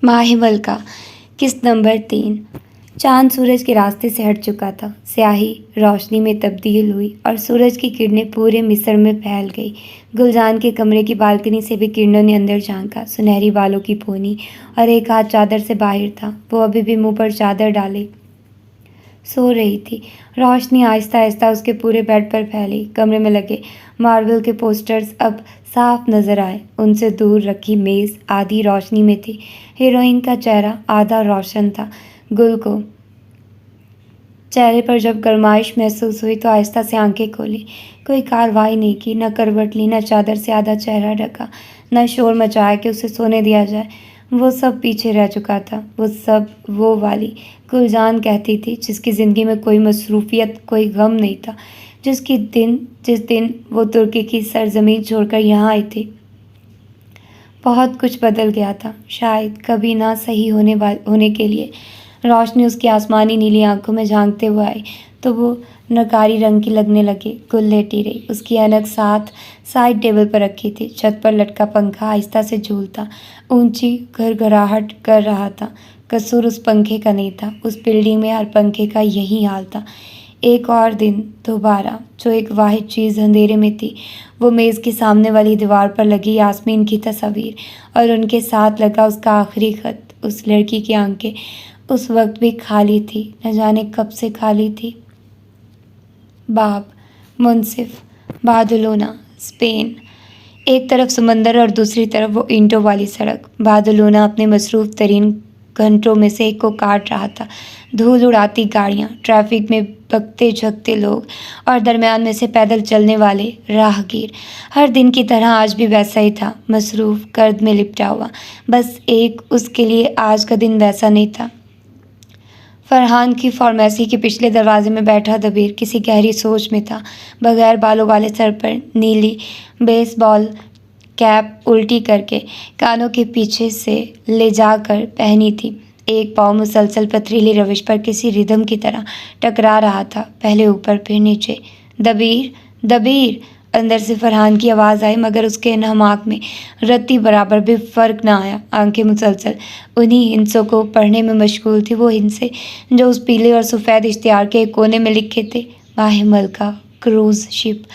ماہ ملکہ قسط نمبر 3۔ چاند سورج کے راستے سے ہٹ چکا تھا، سیاہی روشنی میں تبدیل ہوئی اور سورج کی کرنیں پورے مصر میں پھیل گئی۔ گلجان کے کمرے کی بالکنی سے بھی کرنوں نے اندر جھانکا۔ سنہری بالوں کی پونی اور ایک ہاتھ چادر سے باہر تھا، وہ ابھی بھی منہ پر چادر ڈالے سو رہی تھی۔ روشنی آہستہ آہستہ اس کے پورے بیڈ پر پھیلی۔ کمرے میں لگے ماربل کے پوسٹرز اب صاف نظر آئے۔ ان سے دور رکھی میز آدھی روشنی میں تھی۔ ہیروئن کا چہرہ آدھا روشن تھا۔ گل کو چہرے پر جب گرمائش محسوس ہوئی تو آہستہ سے آنکھیں کھولی۔ کوئی کارروائی نہیں کی، نہ کروٹ لی، نہ چادر سے آدھا چہرہ ڈھکا، نہ شور مچایا کہ اسے سونے دیا جائے۔ وہ سب پیچھے رہ چکا تھا، وہ سب وہ والی گلجان کہتی تھی جس کی زندگی میں کوئی مصروفیت، کوئی غم نہیں تھا، جس دن وہ ترکی کی سرزمین چھوڑ کر یہاں آئی تھی۔ بہت کچھ بدل گیا تھا، شاید کبھی نہ صحیح ہونے کے لیے۔ روشنی اس کی آسمانی نیلی آنکھوں میں جھانکتے ہوئے آئی تو وہ نارنگی رنگ کی لگنے لگی۔ گل لیٹی رہی، اس کی اینک ساتھ سائڈ ٹیبل پر رکھی تھی۔ چھت پر لٹکا پنکھا آہستہ سے جھولتا، اونچی گھرگھراہٹ کر رہا تھا۔ قصور اس پنکھے کا نہیں تھا، اس بلڈنگ میں ہر پنکھے کا یہی حال تھا۔ ایک اور دن دوبارہ، جو ایک واحد چیز اندھیرے میں تھی، وہ میز کے سامنے والی دیوار پر لگی یاسمین کی تصاویر اور ان کے ساتھ لگا اس کا آخری خط۔ اس لڑکی کی آنکھیں اس وقت بھی خالی تھی، نہ جانے کب سے خالی تھی۔ باب منصف، بارسلونا، اسپین۔ ایک طرف سمندر اور دوسری طرف وہ اینٹوں والی سڑک۔ بارسلونا اپنے مصروف ترین گھنٹوں میں سے ایک کو کاٹ رہا تھا۔ دھول اڑاتی گاڑیاں، ٹریفک میں بکتے جھکتے لوگ اور درمیان میں سے پیدل چلنے والے راہگیر۔ ہر دن کی طرح آج بھی ویسا ہی تھا، مصروف، گرد میں لپٹا ہوا۔ بس ایک اس کے لیے آج کا دن ویسا نہیں تھا۔ فرحان کی فارمیسی کے پچھلے دروازے میں بیٹھا دبیر کسی گہری سوچ میں تھا۔ بغیر بالوں والے سر پر نیلی بیس بال کیپ الٹی کر کے کانوں کے پیچھے سے لے جا کر پہنی تھی۔ ایک پاؤں مسلسل پتھریلی روش پر کسی ردھم کی طرح ٹکرا رہا تھا، پہلے اوپر پھر نیچے۔ دبیر، دبیر! اندر سے فرحان کی آواز آئی، مگر اس کے انہماک میں رتی برابر بھی فرق نہ آیا۔ آنکھیں مسلسل انہی ہندسوں کو پڑھنے میں مشغول تھی، وہ ہندسے جو اس پیلے اور سفید اشتہار کے ایک کونے میں لکھے تھے: ماہ ملکہ کروز شپ،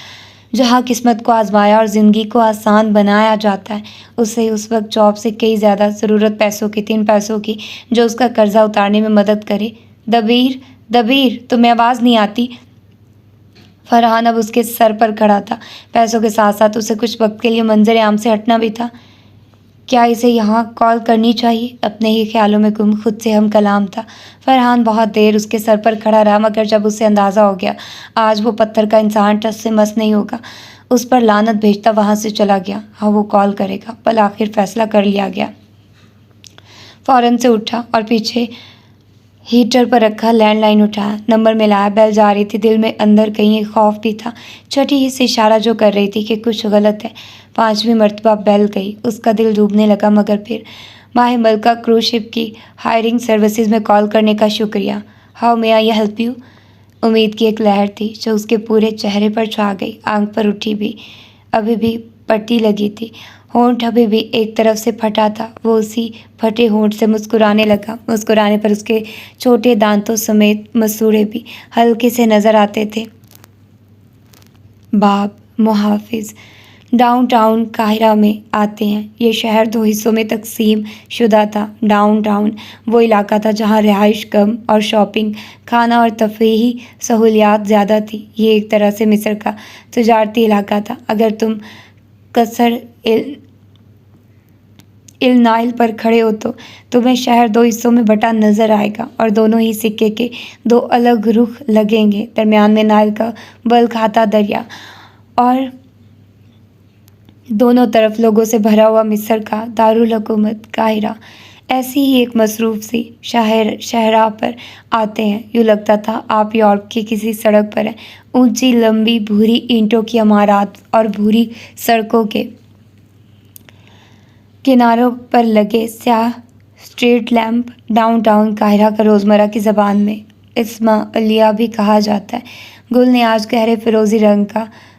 جہاں قسمت کو آزمایا اور زندگی کو آسان بنایا جاتا ہے۔ اسے اس وقت جاب سے کئی زیادہ ضرورت پیسوں کی تھی، ان پیسوں کی جو اس کا قرضہ اتارنے میں مدد کرے۔ دبیر، دبیر! تمہیں آواز نہیں آتی؟ فرحان اب اس کے سر پر کھڑا تھا۔ پیسوں کے ساتھ ساتھ اسے کچھ وقت کے لیے منظر عام سے ہٹنا بھی تھا۔ کیا اسے یہاں کال کرنی چاہیے؟ اپنے ہی خیالوں میں گم، خود سے ہم کلام تھا۔ فرحان بہت دیر اس کے سر پر کھڑا رہا، مگر جب اسے اندازہ ہو گیا آج وہ پتھر کا انسان ٹس سے مس نہیں ہوگا، اس پر لعنت بھیجتا وہاں سے چلا گیا۔ ہاں، وہ کال کرے گا۔ بالآخر فیصلہ کر لیا گیا۔ فوراً سے اٹھا اور پیچھے ہیٹر پر رکھا لینڈ لائن اٹھایا، نمبر ملایا۔ بیل جا رہی تھی، دل میں اندر کہیں ایک خوف بھی تھا، چھٹی حس اشارہ جو کر رہی تھی کہ کچھ غلط ہے۔ 5ویں مرتبہ بیل گئی، اس کا دل ڈوبنے لگا، مگر پھر ماہ ملکہ کروز شپ کی ہائرنگ سروسز میں کال کرنے کا شکریہ۔ How may I help you? امید کی ایک لہر تھی جو اس کے پورے چہرے پر چھا گئی۔ آنکھ پر اٹھی بھی ابھی بھی پٹی لگی تھی، ہونٹ ابھی بھی ایک طرف سے پھٹا تھا۔ وہ اسی پھٹے ہونٹ سے مسکرانے لگا۔ مسکرانے پر اس کے چھوٹے دانتوں سمیت مسوڑے بھی ہلکے سے نظر آتے تھے۔ باب محافظ ڈاؤن ٹاؤن قاہرہ میں آتے ہیں۔ یہ شہر 2 حصوں میں تقسیم شدہ تھا۔ ڈاؤن ٹاؤن وہ علاقہ تھا جہاں رہائش کم اور شاپنگ، کھانا اور تفریحی سہولیات زیادہ تھی۔ یہ ایک طرح سے مصر کا تجارتی علاقہ تھا۔ اگر تم قصر النائل پر کھڑے ہو تو تمہیں شہر 2 حصوں میں بٹا نظر آئے گا اور دونوں ہی سکے کے 2 الگ رخ لگیں گے۔ درمیان میں نائل کا بل کھاتا دریا اور دونوں طرف لوگوں سے بھرا ہوا مصر کا دارالحکومت قاہرہ۔ ایسی ہی ایک مصروف سی شاہراہ پر آتے ہیں، یوں لگتا تھا آپ یورپ کی کسی سڑک پر ہیں۔ اونچی لمبی بھوری اینٹوں کی عمارات اور بھوری سڑکوں کے کناروں پر لگے سیاہ اسٹریٹ لیمپ۔ ڈاؤن ٹاؤن قاہرہ کا روزمرہ کی زبان میں اسماعیلیہ بھی کہا جاتا ہے۔ گل نے آج گہرے فیروزی رنگ کا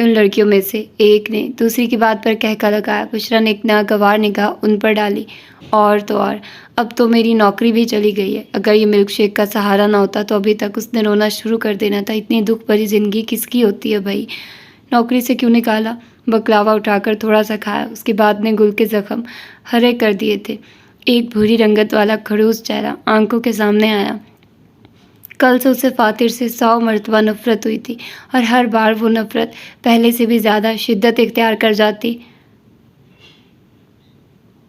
ان لڑکیوں میں سے ایک نے دوسری کی بات پر کہکا لگایا۔ بشرا نے ایک ناگوار نگاہ ان پر ڈالی۔ اور تو اور، اب تو میری نوکری بھی چلی گئی ہے۔ اگر یہ ملک شیک کا سہارا نہ ہوتا تو ابھی تک اس نے رونا شروع کر دینا تھا۔ اتنی دکھ بھری زندگی کس کی ہوتی ہے بھائی؟ نوکری سے کیوں نکالا؟ بکلاوا اٹھا کر تھوڑا سا کھایا۔ اس کے بعد نے گل کے زخم ہرے کر دیے تھے۔ ایک بھوری رنگت والا کھڑوس چہرہ آنکھوں کے سامنے آیا۔ کل سے اسے فاتر سے 100 مرتبہ نفرت ہوئی تھی، اور ہر بار وہ نفرت پہلے سے بھی زیادہ شدت اختیار کر جاتی۔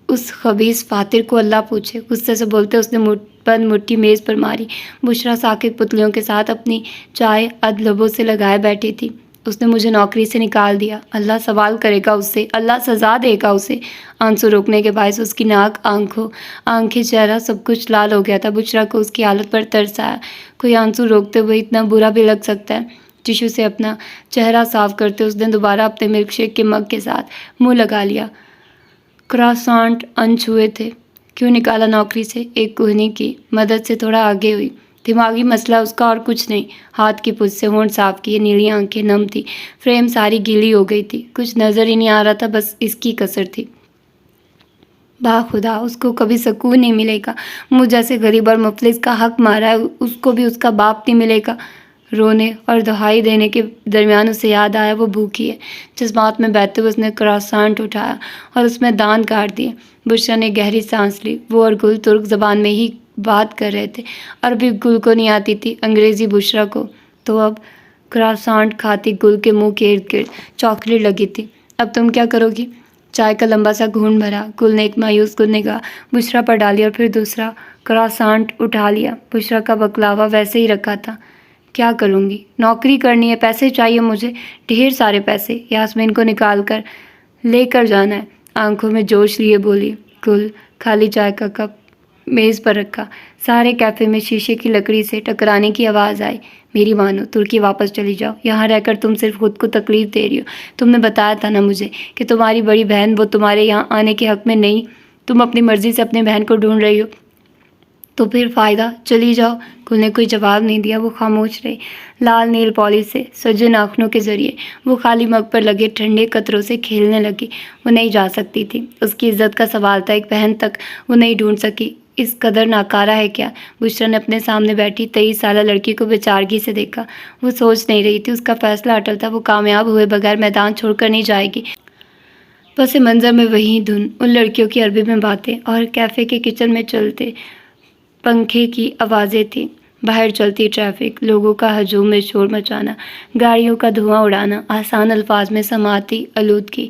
اس خبیث فاتر کو اللہ پوچھے۔ غصے سے بولتے اس نے بند مٹھی میز پر ماری۔ بشرا ساکت پتلیوں کے ساتھ اپنی چائے ادھ لبوں سے لگائے بیٹھی تھی۔ اس نے مجھے نوکری سے نکال دیا۔ اللہ سوال کرے گا اس سے، اللہ سزا دے گا اسے۔ آنسو روکنے کے باعث اس کی ناک، آنکھیں، چہرہ سب کچھ لال ہو گیا تھا۔ بشرا کو اس کی حالت پر ترس آیا۔ کوئی آنسو روکتے ہوئے اتنا برا بھی لگ سکتا ہے؟ ٹشو سے اپنا چہرہ صاف کرتے اس نے دوبارہ اپنے ملک شیک کے مگ کے ساتھ منہ لگا لیا۔ کراسانٹ انچھوئے تھے۔ کیوں نکالا نوکری سے؟ ایک کوہنی کی مدد سے تھوڑا آگے ہوئی۔ دماغی مسئلہ اس کا اور کچھ نہیں۔ ہاتھ کی پوچھ سے ہونٹ صاف کیے، نیلی آنکھیں نم تھی، فریم ساری گیلی ہو گئی تھی، کچھ نظر ہی نہیں آ رہا تھا، بس اس کی کسر تھی۔ خدا اس کو کبھی سکون نہیں ملے گا۔ مجھ جیسے غریب اور مفلس کا حق مارا ہے، اس کو بھی اس کا باپ نہیں ملے گا۔ رونے اور دہائی دینے کے درمیان اسے یاد آیا وہ بھوکی ہے۔ جذبات میں بہتے ہوئے اس نے کراسانٹ اٹھایا اور اس میں دان کاٹ دیے۔ بشرا نے گہری سانس لی۔ وہ اور گل ترک زبان میں ہی بات کر رہے تھے۔ عربی گل کو نہیں آتی تھی، انگریزی بشرا کو۔ تو اب کراسانٹ کھاتی گل کے منہ کے ارد گرد چاکلیٹ لگی تھی۔ اب تم کیا کرو گی؟ چائے کا لمبا سا گھونٹ بھرا۔ گل نے ایک مایوس کن نگاہ بشرا پر ڈالی اور پھر دوسرا کراسانٹ اٹھا لیا۔ بشرا کا بکلاوا ویسے ہی رکھا تھا۔ کیا کروں گی؟ نوکری کرنی ہے، پیسے چاہیے مجھے، ڈھیر سارے پیسے۔ یاسمین کو نکال کر لے کر جانا ہے۔ آنکھوں میں جوش لیے بولی گل۔ خالی چائے کا کپ میز پر رکھا۔ سارے کیفے میں شیشے کی لکڑی سے ٹکرانے کی آواز آئی۔ میری مانو، ترکی واپس چلی جاؤ۔ یہاں رہ کر تم صرف خود کو تکلیف دے رہی ہو۔ تم نے بتایا تھا نا مجھے کہ تمہاری بڑی بہن، وہ تمہارے یہاں آنے کے حق میں نہیں۔ تم اپنی مرضی سے اپنی بہن کو ڈھونڈ رہی ہو، تو پھر فائدہ؟ چلی جاؤ۔ گل نے کوئی جواب نہیں دیا، وہ خاموش رہی۔ لال نیل پالش سے سجے ناخنوں کے ذریعے وہ خالی مگ پر لگے ٹھنڈے قطروں سے کھیلنے لگی۔ وہ نہیں جا سکتی تھی، اس کی عزت کا سوال تھا۔ ایک بہن تک وہ نہیں ڈھونڈ سکی، اس قدر ناکارہ ہے کیا؟ بشرا نے اپنے سامنے بیٹھی 23 سالہ لڑکی کو بے چارگی سے دیکھا۔ وہ سوچ نہیں رہی تھی، اس کا فیصلہ اٹل تھا۔ وہ کامیاب ہوئے بغیر میدان چھوڑ کر نہیں جائے گی۔ پس منظر میں وہی دھن، ان لڑکیوں کی عربی میں باتیں، اور کیفے کے کچن میں چلتے پنکھے کی آوازیں تھیں۔ باہر چلتی ٹریفک، لوگوں کا ہجوم میں شور مچانا، گاڑیوں کا دھواں اڑانا، آسان الفاظ میں سماعتی آلودگی۔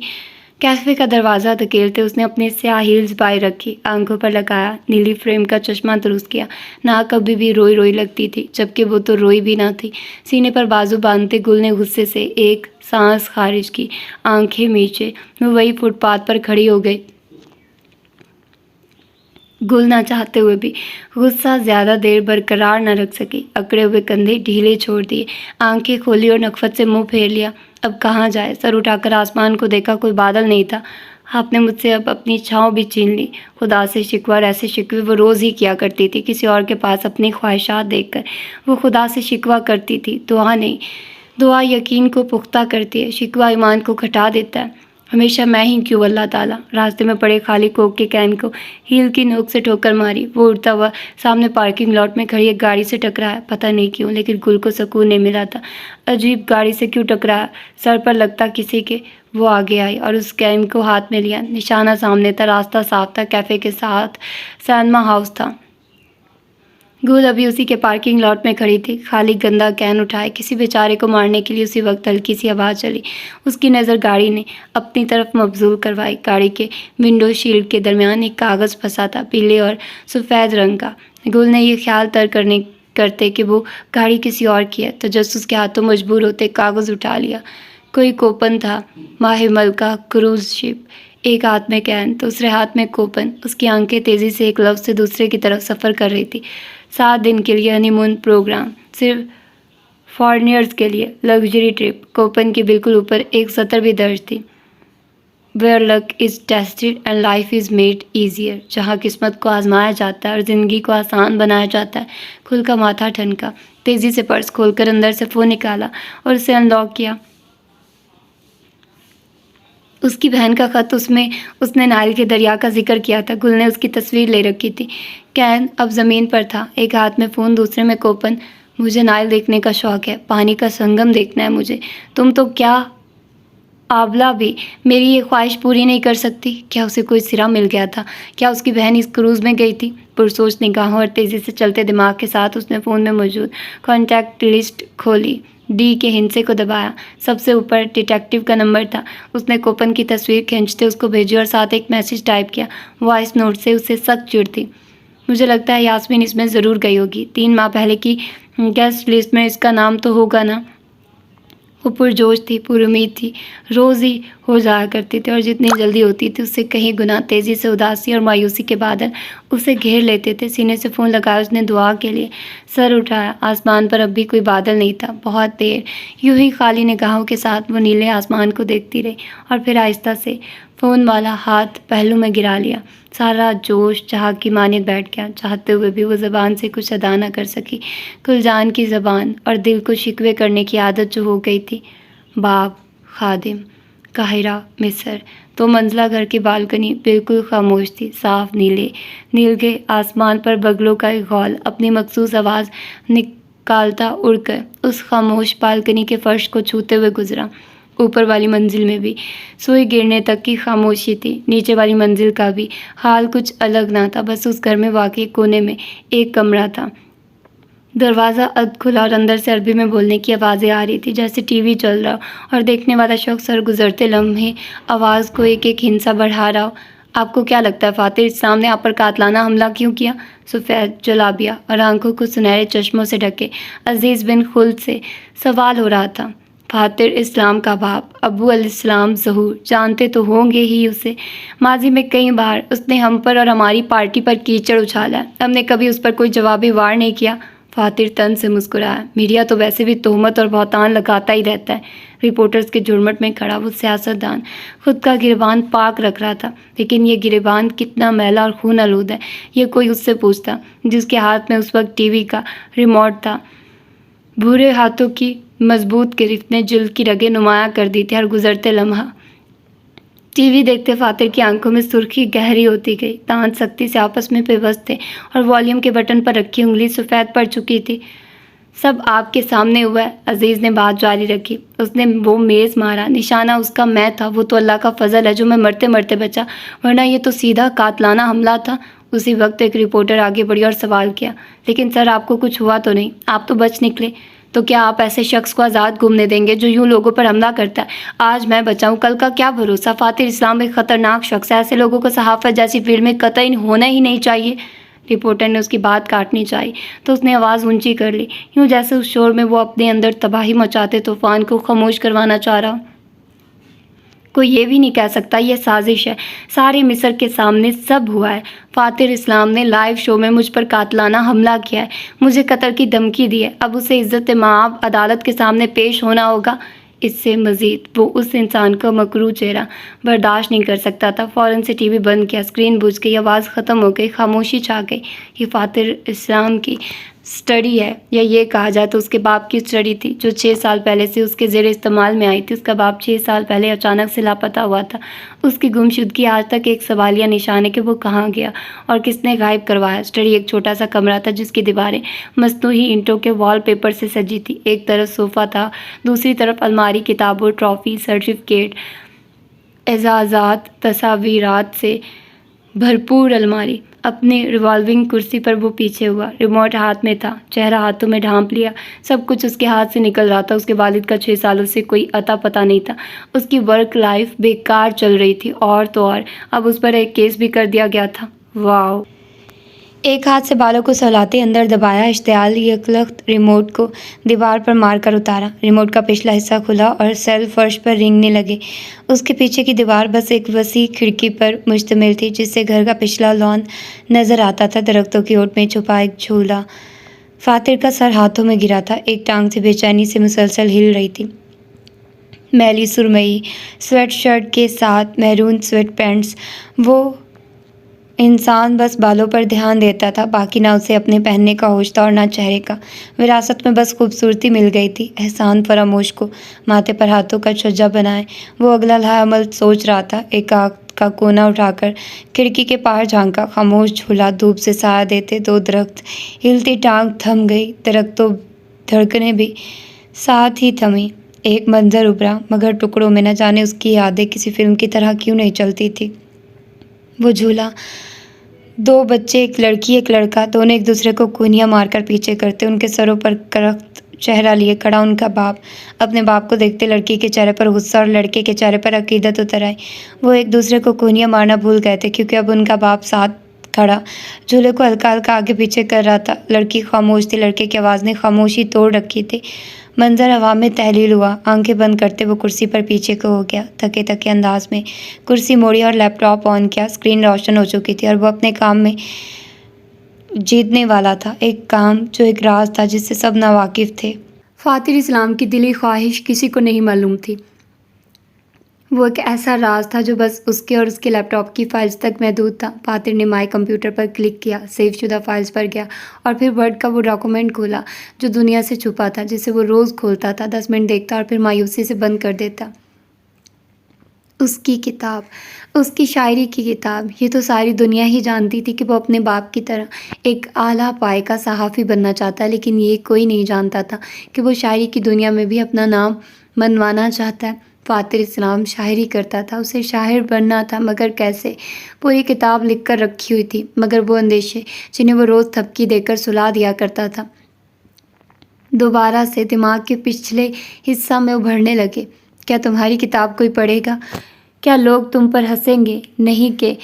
کیفے کا دروازہ دھکیلتے اس نے اپنی سیاہ ہیلز بائے رکھی، آنکھوں پر لگایا نیلی فریم کا چشمہ درست کیا۔ ناک ابھی بھی روئی روئی لگتی تھی، جبکہ وہ تو روئی بھی نہ تھی۔ سینے پر بازو باندھتے گل نے غصے سے ایک سانس خارج کی، آنکھیں میچے وہ وہی فٹ پاتھ پر کھڑی ہو گئی۔ گل نہ چاہتے ہوئے بھی غصہ زیادہ دیر برقرار نہ رکھ سکی۔ اکڑے ہوئے کندھے ڈھیلے چھوڑ دیے، آنکھیں کھولی اور نخوت سے منہ پھیر لیا۔ اب کہاں جائے؟ سر اٹھا کر آسمان کو دیکھا، کوئی بادل نہیں تھا۔ آپ نے مجھ سے اب اپنی چھاؤں بھی چھین لی۔ خدا سے شکوہ، اور ایسے شکوے وہ روز ہی کیا کرتی تھی، کسی اور کے پاس اپنی خواہشات دیکھ کر وہ خدا سے شکوہ کرتی تھی۔ دعا نہیں، دعا یقین کو پختہ کرتی ہے، شکوہ ایمان کو گھٹا دیتا ہے۔ ہمیشہ میں ہی کیوں اللہ تعالیٰ؟ راستے میں پڑے خالی کوک کے کین کو ہیل کی نوک سے ٹھوکر ماری۔ وہ اڑتا ہوا سامنے پارکنگ لاٹ میں کھڑی ایک گاڑی سے ٹکرایا، پتہ نہیں کیوں، لیکن گل کو سکون نہیں ملا تھا۔ عجیب، گاڑی سے کیوں ٹکرایا؟ سر پر لگتا کسی کے۔ وہ آگے آئی اور اس کین کو ہاتھ میں لیا۔ نشانہ سامنے تھا، راستہ صاف تھا، کیفے کے ساتھ سینما ہاؤس تھا۔ گل ابھی اسی کے پارکنگ لاٹ میں کھڑی تھی، خالی گندا کین اٹھائے۔ کسی بیچارے کو مارنے کے لیے اسی وقت ہلکی سی آواز چلی۔ اس کی نظر گاڑی نے اپنی طرف مبذول کروائی۔ گاڑی کے ونڈو شیلڈ کے درمیان ایک کاغذ پھنسا تھا، پیلے اور سفید رنگ کا۔ گل نے یہ خیال کرتے کہ وہ گاڑی کسی اور کی ہے، تجسس کے ہاتھوں مجبور ہوتے کاغذ اٹھا لیا۔ کوئی کوپن تھا، ماہ ملکہ کروز شپ۔ ایک ہاتھ میں کین، دوسرے ہاتھ میں کوپن۔ اس کی آنکھیں تیزی سے ایک لفظ سے دوسرے کی طرف سفر کر رہی تھی۔ 7 دن کے لیے ہنی مون پروگرام، صرف فارنرز کے لیے لگژری ٹرپ۔ کوپن کے بالکل اوپر ایک سطر بھی درج تھی، where luck is tested and life is made easier, جہاں قسمت کو آزمایا جاتا ہے اور زندگی کو آسان بنایا جاتا ہے۔ کھل کا ماتھا ٹھنکا، تیزی سے پرس کھول کر اندر سے فون نکالا اور اسے ان لاک کیا۔ اس کی بہن کا خط اس میں اس نے نائل کے دریا کا ذکر کیا تھا۔ گل نے اس کی تصویر لے رکھی تھی۔ کین اب زمین پر تھا، ایک ہاتھ میں فون، دوسرے میں کوپن۔ مجھے نائل دیکھنے کا شوق ہے، پانی کا سنگم دیکھنا ہے مجھے۔ تم تو کیا آبلا بھی میری یہ خواہش پوری نہیں کر سکتی؟ کیا اسے کوئی سرا مل گیا تھا؟ کیا اس کی بہن اس کروز میں گئی تھی؟ پرسوچ نگاہوں اور تیزی سے چلتے دماغ کے ساتھ اس نے فون میں موجود کانٹیکٹ لسٹ کھولی، ڈی کے ہندسے کو دبایا۔ سب سے اوپر ڈیٹیکٹیو کا نمبر تھا۔ اس نے کوپن کی تصویر کھینچتے اس کو بھیجی اور ساتھ ایک میسج ٹائپ کیا۔ وائس نوٹ سے اسے سخت چڑ تھی۔ مجھے لگتا ہے یاسمین اس میں ضرور گئی ہوگی، 3 ماہ پہلے کی گیسٹ لسٹ میں اس کا نام تو ہوگا نا۔ وہ پرجوش تھی، پر امید تھی، روز ہی ہو جایا کرتی تھی، اور جتنی جلدی ہوتی تھی اس سے کہیں گنا تیزی سے اداسی اور مایوسی کے بادل اسے گھیر لیتے تھے۔ سینے سے فون لگایا، اس نے دعا کے لیے سر اٹھایا۔ آسمان پر اب بھی کوئی بادل نہیں تھا۔ بہت دیر یوں ہی خالی نگاہوں کے ساتھ وہ نیلے آسمان کو دیکھتی رہی، اور پھر آہستہ سے فون والا ہاتھ پہلو میں گرا لیا۔ سارا جوش چاہک کی مانند بیٹھ گیا۔ چاہتے ہوئے بھی وہ زبان سے کچھ ادا نہ کر سکی۔ گلجان کی زبان اور دل کو شکوے کرنے کی عادت جو ہو گئی تھی۔ باب، خادم، قاہرہ، مصر۔ 2 منزلہ گھر کی بالکنی بالکل خاموش تھی۔ صاف نیلگے آسمان پر بگلوں کا ایک غول اپنی مخصوص آواز نکالتا اڑ کر اس خاموش بالکنی کے فرش کو چھوتے ہوئے گزرا۔ اوپر والی منزل میں بھی سوئی گرنے تک کی خاموشی تھی۔ نیچے والی منزل کا بھی حال کچھ الگ نہ تھا۔ بس اس گھر میں واقع کونے میں ایک کمرہ تھا۔ دروازہ اد کھلا اور اندر سے عربی میں بولنے کی آوازیں آ رہی تھی، جیسے ٹی وی چل رہا ہو اور دیکھنے والا شخص ہر گزرتے لمحے آواز کو ایک ایک ہندسہ بڑھا رہا ہو۔ آپ کو کیا لگتا ہے فاتر اسلام نے آپ پر قاتلانہ حملہ کیوں کیا؟ سفید جلابیہ اور آنکھوں کو سنہرے چشموں سے ڈھکے عزیز بن خلد سے سوال ہو رہا تھا۔ فاتر اسلام کا باپ ابو علیہ السلام ظہور جانتے تو ہوں گے ہی اسے۔ ماضی میں کئی بار اس نے ہم پر اور ہماری پارٹی پر کیچڑ اچھالا ہے، ہم نے کبھی اس پر کوئی جوابی وار نہیں کیا۔ فاتر تن سے مسکرایا۔ میڈیا تو ویسے بھی تہمت اور بہتان لگاتا ہی رہتا ہے۔ رپورٹرز کے جھرمٹ میں کھڑا وہ سیاستدان خود کا گریبان پاک رکھ رہا تھا، لیکن یہ گریبان کتنا میلا اور خون آلود ہے، یہ کوئی اس سے پوچھتا جس کے ہاتھ میں اس وقت ٹی وی کا ریموٹ تھا۔ بھورے ہاتھوں کی مضبوط گرفت نے جلد کی رگیں نمایاں کر دی تھی۔ ہر گزرتے لمحہ ٹی وی دیکھتے فاتر کی آنکھوں میں سرخی گہری ہوتی گئی۔ دانت سختی سے آپس میں پیوست تھے اور والیوم کے بٹن پر رکھی انگلی سفید پڑ چکی تھی۔ سب آپ کے سامنے ہوا ہے، عزیز نے بات جاری رکھی۔ اس نے وہ میز مارا، نشانہ اس کا میں تھا۔ وہ تو اللہ کا فضل ہے جو میں مرتے مرتے بچا، ورنہ یہ تو سیدھا قاتلانہ حملہ تھا۔ اسی وقت ایک رپورٹر آگے بڑھی اور سوال کیا، لیکن سر آپ کو کچھ ہوا تو نہیں؟ آپ تو بچ نکلے۔ تو کیا آپ ایسے شخص کو آزاد گھومنے دیں گے جو یوں لوگوں پر حملہ کرتا ہے؟ آج میں بچاؤں، کل کا کیا بھروسہ؟ فاتر اسلام ایک خطرناک شخص ہے، ایسے لوگوں کو صحافت جیسی فیلڈ میں قطعی ہونا ہی نہیں چاہیے۔ رپورٹر نے اس کی بات کاٹنی چاہی تو اس نے آواز اونچی کر لی، یوں جیسے اس شور میں وہ اپنے اندر تباہی مچاتے طوفان کو خاموش کروانا چاہ رہا۔ کوئی یہ بھی نہیں کہہ سکتا یہ سازش ہے، سارے مصر کے سامنے سب ہوا ہے۔ فاتر اسلام نے لائیو شو میں مجھ پر قاتلانہ حملہ کیا ہے، مجھے قتل کی دھمکی دی ہے۔ اب اسے عزت مآب عدالت کے سامنے پیش ہونا ہوگا۔ اس سے مزید وہ اس انسان کا مکروہ چہرہ برداشت نہیں کر سکتا تھا۔ فوراً سے ٹی وی بند کیا، اسکرین بجھ گئی، آواز ختم ہو گئی، خاموشی چھا گئی۔ یہ فاتر اسلام کی اسٹڈی ہے، یا یہ کہا جائے تو اس کے باپ کی اسٹڈی تھی، جو 6 سال پہلے سے اس کے زیر استعمال میں آئی تھی۔ اس کا باپ 6 سال پہلے اچانک سے لاپتہ ہوا تھا۔ اس کی گمشدگی آج تک ایک سوالیہ نشان ہے کہ وہ کہاں گیا اور کس نے غائب کروایا۔ اسٹڈی ایک چھوٹا سا کمرہ تھا جس کی دیواریں مصنوعی اینٹوں کے وال پیپر سے سجی تھی۔ ایک طرف صوفہ تھا، دوسری طرف الماری، کتابوں، ٹرافی، سرٹیفکیٹ، اعزازات، تصاویرات سے بھرپور الماری۔ اپنی ریوالونگ کرسی پر وہ پیچھے ہوا، ریموٹ ہاتھ میں تھا، چہرہ ہاتھوں میں ڈھانپ لیا۔ سب کچھ اس کے ہاتھ سے نکل رہا تھا۔ اس کے والد کا 6 سالوں سے کوئی اتا پتہ نہیں تھا۔ اس کی ورک لائف بیکار چل رہی تھی، اور تو اور اب اس پر ایک کیس بھی کر دیا گیا تھا۔ واو! ایک ہاتھ سے بالوں کو سہلاتے اندر دبایا اشتعال یکلخت ریموٹ کو دیوار پر مار کر اتارا۔ ریموٹ کا پچھلا حصہ کھلا اور سیل فرش پر رینگنے لگے۔ اس کے پیچھے کی دیوار بس ایک وسیع کھڑکی پر مشتمل تھی جس سے گھر کا پچھلا لان نظر آتا تھا۔ درختوں کی اوٹ میں چھپا ایک جھولا فاتر کا سر ہاتھوں میں گرا تھا، ایک ٹانگ سے بے چینی سے مسلسل ہل رہی تھی۔ میلی سرمئی سویٹ شرٹ کے ساتھ میرون سویٹ پینٹس، وہ انسان بس بالوں پر دھیان دیتا تھا، باقی نہ اسے اپنے پہننے کا ہوش تھا اور نہ چہرے کا۔ وراثت میں بس خوبصورتی مل گئی تھی۔ احسان فراموش کو ماتھے پر ہاتھوں کا چھجا بنائے وہ اگلا لمحہ عمل سوچ رہا تھا۔ ایک آنکھ کا کونا اٹھا کر کھڑکی کے پار جھانکا، خاموش جھولا، دھوپ سے سایہ دیتے دو درخت، ہلتی ٹانگ تھم گئی، درختوں دھڑکنیں بھی ساتھ ہی تھمی۔ ایک منظر ابھرا، مگر ٹکڑوں میں، نہ جانے اس کی یادیں کسی فلم کی طرح کیوں نہیں چلتی تھی۔ وہ جھولا، دو بچے، ایک لڑکی ایک لڑکا، دونوں ایک دوسرے کو کونیاں مار کر پیچھے کرتے، ان کے سروں پر کرخت چہرہ لیے کھڑا ان کا باپ۔ اپنے باپ کو دیکھتے لڑکی کے چہرے پر غصہ اور لڑکے کے چہرے پر عقیدت اتر آئی۔ وہ ایک دوسرے کو کونیاں مارنا بھول گئے تھے، کیونکہ اب ان کا باپ ساتھ کھڑا جھولے کو ہلکا ہلکا آگے پیچھے کر رہا تھا۔ لڑکی خاموش تھی، لڑکے کی آواز نے خاموشی توڑ رکھی تھی۔ منظر ہوا میں تحلیل ہوا۔ آنکھیں بند کرتے وہ کرسی پر پیچھے کو ہو گیا، تھکے تھکے انداز میں کرسی موڑی اور لیپ ٹاپ آن کیا۔ اسکرین روشن ہو چکی تھی اور وہ اپنے کام میں جیتنے والا تھا، ایک کام جو ایک راز تھا جس سے سب ناواقف تھے۔ فاتر اسلام کی دلی خواہش کسی کو نہیں معلوم تھی۔ وہ ایک ایسا راز تھا جو بس اس کے اور اس کے لیپ ٹاپ کی فائلز تک محدود تھا۔ فاتر نے مائی کمپیوٹر پر کلک کیا، سیو شدہ فائلز پر گیا اور پھر ورڈ کا وہ ڈاکیومنٹ کھولا جو دنیا سے چھپا تھا، جسے وہ روز کھولتا تھا، 10 منٹ دیکھتا اور پھر مایوسی سے بند کر دیتا۔ اس کی کتاب، اس کی شاعری کی کتاب، یہ تو ساری دنیا ہی جانتی تھی کہ وہ اپنے باپ کی طرح ایک اعلیٰ پائے کا صحافی بننا چاہتا ہے، لیکن یہ کوئی نہیں جانتا تھا کہ وہ شاعری کی دنیا میں بھی اپنا نام منوانا چاہتا ہے۔ فاتر اسلام شاعری کرتا تھا، اسے شاعر بننا تھا، مگر کیسے؟ پوری کتاب لکھ کر رکھی ہوئی تھی، مگر وہ اندیشے جنہیں وہ روز تھپکی دے کر سلا دیا کرتا تھا دوبارہ سے دماغ کے پچھلے حصہ میں ابھرنے لگے۔ کیا تمہاری کتاب کوئی پڑھے گا؟ کیا لوگ تم پر ہنسیں گے؟ نہیں کہ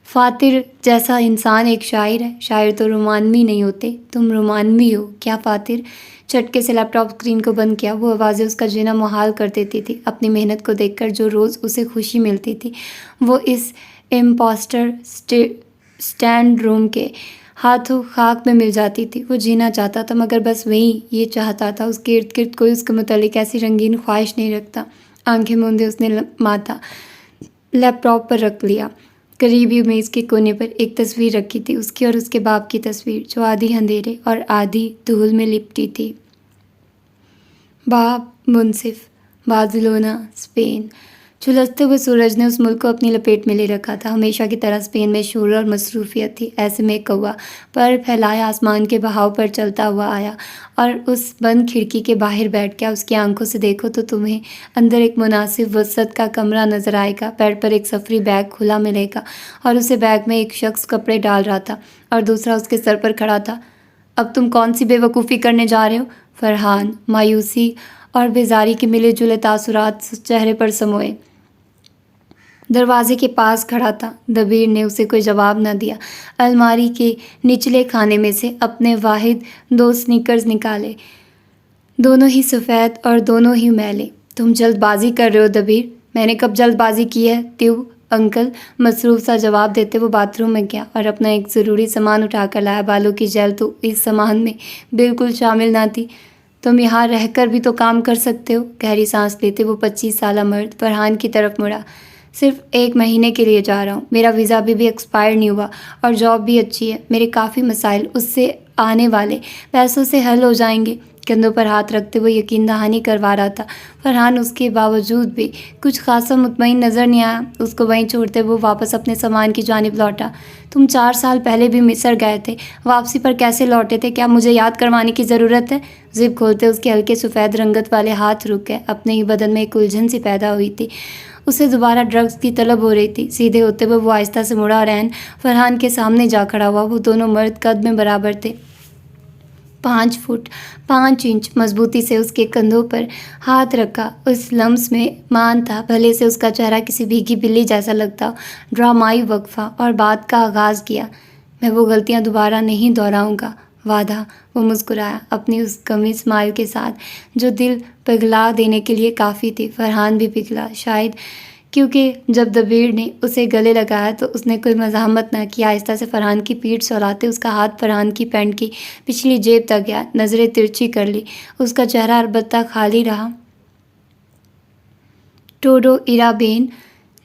فاتر جیسا انسان ایک شاعر ہے۔ شاعر تو رومانوی نہیں ہوتے، تم رومانوی ہو کیا فاتر؟ چٹکے سے لیپ ٹاپ اسکرین کو بند کیا۔ وہ آوازیں اس کا جینا محال کر دیتی تھی۔ اپنی محنت کو دیکھ کر جو روز اسے خوشی ملتی تھی، وہ اس امپوسٹر اسٹینڈ روم کے ہاتھوں خاک میں مل جاتی تھی۔ وہ جینا چاہتا تھا، مگر بس وہی یہ چاہتا تھا۔ اس کے ارد گرد کوئی اس کے متعلق ایسی رنگین خواہش نہیں رکھتا۔ آنکھیں موندے اس نے ماتھا لیپ ٹاپ پر رکھ لیا۔ قریبی میز کے کونے پر ایک تصویر رکھی تھی، اس کی اور اس کے باپ کی تصویر، جو آدھی اندھیرے اور آدھی دھول میں لپٹی تھی۔ باپ منصف، بارسلونا، اسپین۔ جھلستے ہوئے سورج نے اس ملک کو اپنی لپیٹ میں لے رکھا تھا۔ ہمیشہ کی طرح اسپین میں شور اور مصروفیت تھی۔ ایسے میں ایک کوّا پر پھیلائے آسمان کے بہاؤ پر چلتا ہوا آیا اور اس بند کھڑکی کے باہر بیٹھ گیا۔ اس کی آنکھوں سے دیکھو تو تمہیں اندر ایک مناسب وسعت کا کمرہ نظر آئے گا۔ بیڈ پر ایک سفری بیگ کھلا ملے گا اور اسے بیگ میں ایک شخص کپڑے ڈال رہا تھا اور دوسرا اس کے سر پر کھڑا تھا۔ اب تم کون سی بے وقوفی کرنے جا رہے ہو؟ فرحان، مایوسی اور بیزاری کے ملے جلے تاثرات چہرے پر سموئے، دروازے کے پاس کھڑا تھا۔ دبیر نے اسے کوئی جواب نہ دیا۔ الماری کے نچلے خانے میں سے اپنے واحد 2 سنیکرز نکالے، دونوں ہی سفید اور دونوں ہی میلے۔ تم جلد بازی کر رہے ہو دبیر؟ میں نے کب جلد بازی کی ہے تیو انکل؟ مصروف سا جواب دیتے وہ باتھ روم میں گیا اور اپنا ایک ضروری سامان اٹھا کر لایا۔ بالوں کی جیل تو اس سامان میں بالکل شامل نہ تھی۔ تم یہاں رہ کر بھی تو کام کر سکتے ہو۔ گہری سانس لیتے وہ 25 سالہ مرد فرحان کی طرف مڑا۔ صرف 1 مہینے کے لیے جا رہا ہوں، میرا ویزا ابھی بھی ایکسپائر نہیں ہوا اور جاب بھی اچھی ہے۔ میرے کافی مسائل اس سے آنے والے پیسوں سے حل ہو جائیں گے۔ کندھوں پر ہاتھ رکھتے وہ یقین دہانی کروا رہا تھا۔ فرحان اس کے باوجود بھی کچھ خاصا مطمئن نظر نہیں آیا۔ اس کو وہیں چھوڑتے وہ واپس اپنے سامان کی جانب لوٹا۔ تم 4 سال پہلے بھی مصر گئے تھے، واپسی پر کیسے لوٹے تھے؟ کیا مجھے یاد کروانے کی ضرورت ہے؟ زپ کھولتے اس کے ہلکے سفید رنگت والے ہاتھ رک گئے۔ اپنے ہی بدن میں ایک الجھن سی پیدا ہوئی تھی۔ اسے دوبارہ ڈرگز کی طلب ہو رہی تھی۔ سیدھے ہوتے ہوئے وہ آہستہ سے مڑا اور عین فرحان کے سامنے جا کھڑا ہوا۔ وہ دونوں مرد قد میں برابر تھے، 5 فٹ 5 انچ۔ مضبوطی سے اس کے کندھوں پر ہاتھ رکھا، اس لمس میں مان تھا، بھلے سے اس کا چہرہ کسی بھیگی بلی جیسا لگتا ہو۔ ڈرامائی وقفہ اور بات کا آغاز کیا۔ میں وہ غلطیاں دوبارہ نہیں دہراؤں گا، وعدہ۔ وہ مسکرایا اپنی اس گمی اسمائل کے ساتھ جو دل پگھلا دینے کے لیے کافی تھی۔ فرحان بھی پگھلا، شاید کیونکہ جب دبیر نے اسے گلے لگایا تو اس نے کوئی مزاحمت نہ کی۔ آہستہ سے فرحان کی پیٹھ سہلاتے اس کا ہاتھ فرحان کی پینٹ کی پچھلی جیب تک گیا، نظریں ترچھی کر لی۔ اس کا چہرہ البتہ خالی رہا۔ ٹوڈو ایرابین